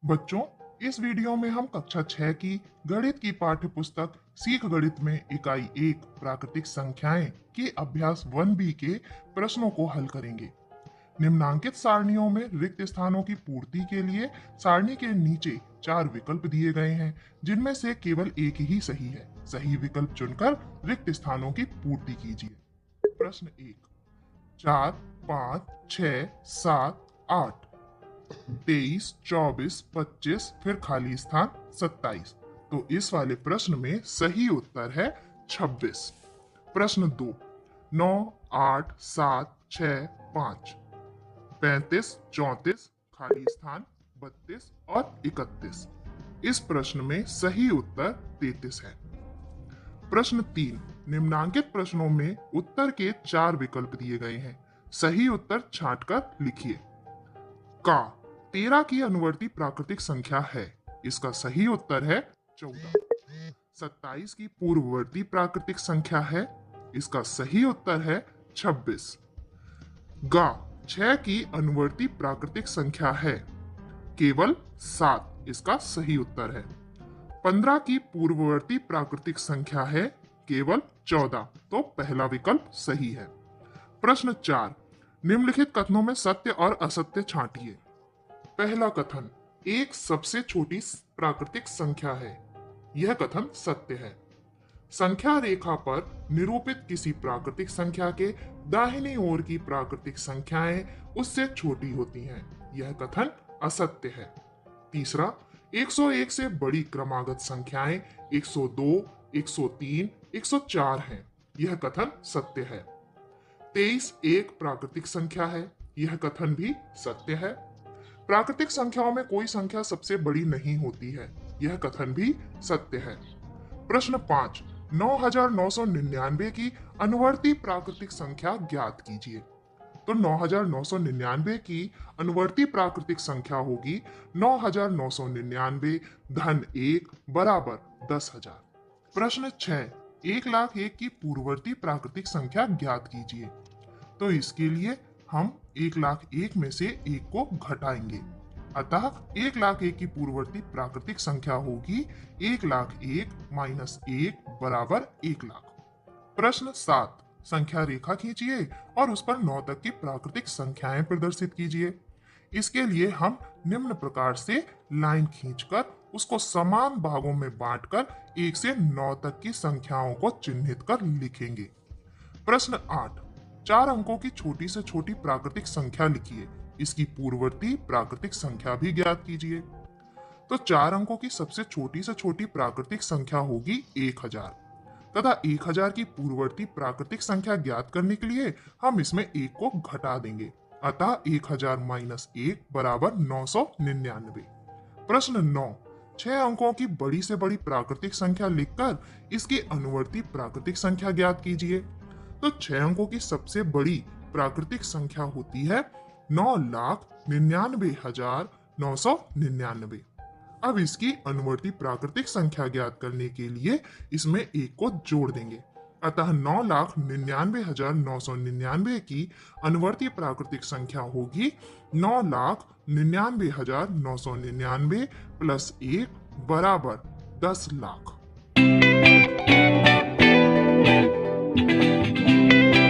बच्चों, इस वीडियो में हम कक्षा 6 की गणित की पाठ्य पुस्तक सीख गणित में इकाई 1 प्राकृतिक संख्याएं के अभ्यास 1B के प्रश्नों को हल करेंगे। निम्नांकित सारणियों में रिक्त स्थानों की पूर्ति के लिए सारणी के नीचे 4 विकल्प दिए गए हैं, जिनमें से केवल एक ही सही है। सही विकल्प चुनकर रिक्त स्थानों की पूर्ति कीजिए। प्रश्न 1, 4, 5, 6, 7, 8, 23, 24, 25, फिर खाली स्थान 27। तो इस वाले प्रश्न में सही उत्तर है 26। प्रश्न 2, 9, 8, 7, 6, 5, 35, 34, खाली स्थान 32 और 31। इस प्रश्न में सही उत्तर 33 है। प्रश्न 3, निम्नांकित प्रश्नों में उत्तर के 4 विकल्प दिए गए हैं। सही उत्तर छांटकर लिखिए। का 13 की अनुवर्ती प्राकृतिक संख्या है। इसका सही उत्तर है 14। 27 की पूर्ववर्ती प्राकृतिक संख्या है। इसका सही उत्तर है 26। गा 6 की अनुवर्ती प्राकृतिक संख्या है। केवल 7 इसका सही उत्तर है। 15 की पूर्ववर्ती प्राकृतिक संख्या है। केवल 14, तो पहला विकल्प सही है। प्रश्न 4, निम्नलिखित कथनों में सत्य और असत्य छांटिए। पहला कथन, एक सबसे छोटी प्राकृतिक संख्या है। यह कथन सत्य है। संख्या रेखा पर निरूपित किसी प्राकृतिक संख्या के दाहिनी ओर की प्राकृतिक संख्याएं उससे छोटी होती हैं। यह कथन असत्य है। तीसरा, 101 से बड़ी क्रमागत संख्याएं 102, 103, 104 हैं। यह कथन सत्य है। 23 एक प्राकृतिक संख्या है। यह कथन भी सत्य है। प्राकृतिक संख्याओं में कोई संख्या सबसे बड़ी नहीं होती है। यह कथन भी सत्य है। प्रश्न 5, 9999 की अनुवर्ती प्राकृतिक संख्या ज्ञात कीजिए। तो 9999 की अनुवर्ती प्राकृतिक संख्या होगी 9999 धन 1 बराबर 10,000। प्रश्न 6, 1,01,000 की पूर्ववर्ती प्राकृतिक संख्या ज्ञात कीजिए। तो इसके लिए हम 1,01,000 में से 1 को घटाएंगे। अतः 1,01,000 की पूर्ववर्ती प्राकृतिक संख्या होगी 1,01,000 माइनस 1 बराबर 1,00,000। प्रश्न 7, संख्या रेखा खींचिए और उस पर 9 तक की प्राकृतिक संख्याएं प्रदर्शित कीजिए। इसके लिए हम निम्न प्रकार से लाइन खींचकर उसको समान भागों में बांटकर 1 से 9 तक की संख्याओं को चिन्हित कर लिखेंगे। प्रश्न 8, 4 अंकों की छोटी से छोटी प्राकृतिक संख्या लिखिए। इसकी पूर्ववर्ती प्राकृतिक संख्या भी ज्ञात कीजिए। तो 4 अंकों की सबसे छोटी से छोटी प्राकृतिक संख्या होगी 1000 तथा 1000 की पूर्ववर्ती प्राकृतिक संख्या ज्ञात करने के लिए हम इसमें 1 को घटा देंगे। अतः 1000 माइनस 1 बराबर 999। प्रश्न 9, 6 अंकों की बड़ी से बड़ी प्राकृतिक संख्या लिखकर इसकी अनुवर्ती प्राकृतिक संख्या ज्ञात कीजिए। तो 6 अंकों की सबसे बड़ी प्राकृतिक संख्या होती है 9,99,999। अब इसकी अनुवर्ती प्राकृतिक संख्या ज्ञात करने के लिए इसमें 1 को जोड़ देंगे। अतः 9,99,999 की अनुवर्ती प्राकृतिक संख्या होगी 9,99,999 प्लस 1 बराबर 10,00,000।